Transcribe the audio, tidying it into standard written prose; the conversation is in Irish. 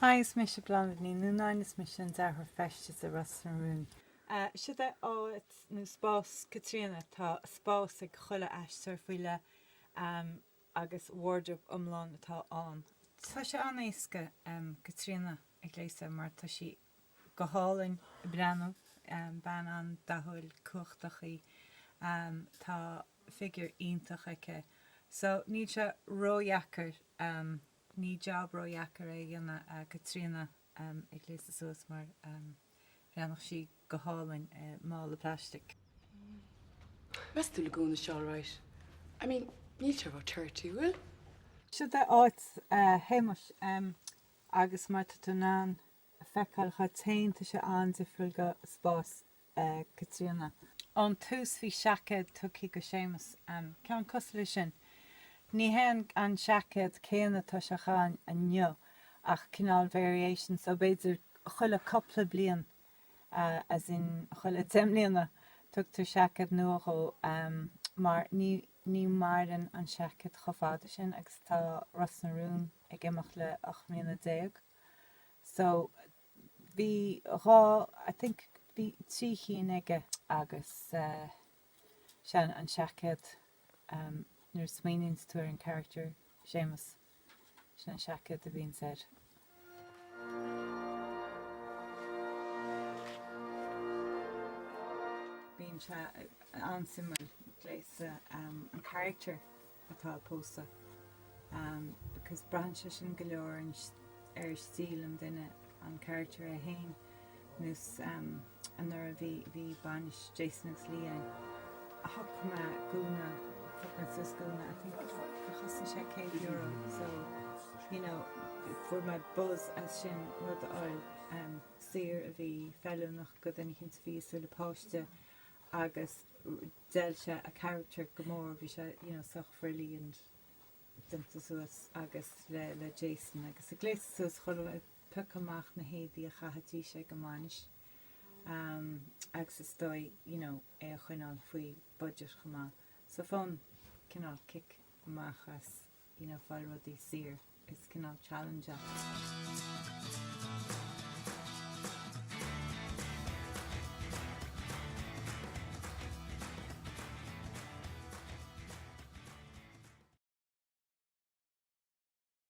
Hais mis se blandní nuáinnis mis an dehar festas a Russarún. Si é áit nó spás Catriona tá spás ag chuile eistar fuiile agus wardrobe omláin atá an. Tá se anéisce Catriona ag léise mar tá si go hálainn i breanú ban an dahfuil cuachtachaí tá figur ionintach aice. So ní se róheachar ní job róheachar é dhéanana Catriona ag léise suas mar breannach si go hálainn mála plastic. Mestú le gúna seo right. I mean, níl se bh tuir tú, bhfuil? Si é áit héimeis agus mar tú ná feicáil chu taonnta se an difriúil go spás Catriona. An tús bhí seacaid tuí go sémas cean cos lei sin. Ní hen an seacaid céanna tá se chaáin a neo ach cinál variation so beidir chuile coppla blian as in chuile temlíanana tugtar seacaid nuacho mar ní marin an seacaid chofáda sin agus tá Russarún ag imach le 8,010. So bhí rá I think bhí tríchéan aige agus sean an seacaid nuair smaoinins túir an character sémas sin an seacaid a bhíon said. Bhíonn se ansimú léise an character atá pósta because branse sin go leor ar stíl an duine an character a hain nus an nuair a bhí banis Jason Líon a thugma gúna sus gúna I think chasan sé €100 so you know for my buzz as sin rud áil sir a bhí fellúnach go den chin víú le páiste agus del se a character go mór bhí se you know soch frilí and dinta suas agus le Jason agus a gléis suas choil puc amach na héadí a chahatí sé go máis agus is dói you know é chuinál faoi budget chumá so fón cinál kick amach as you know fáil rudí sir is cinál challenge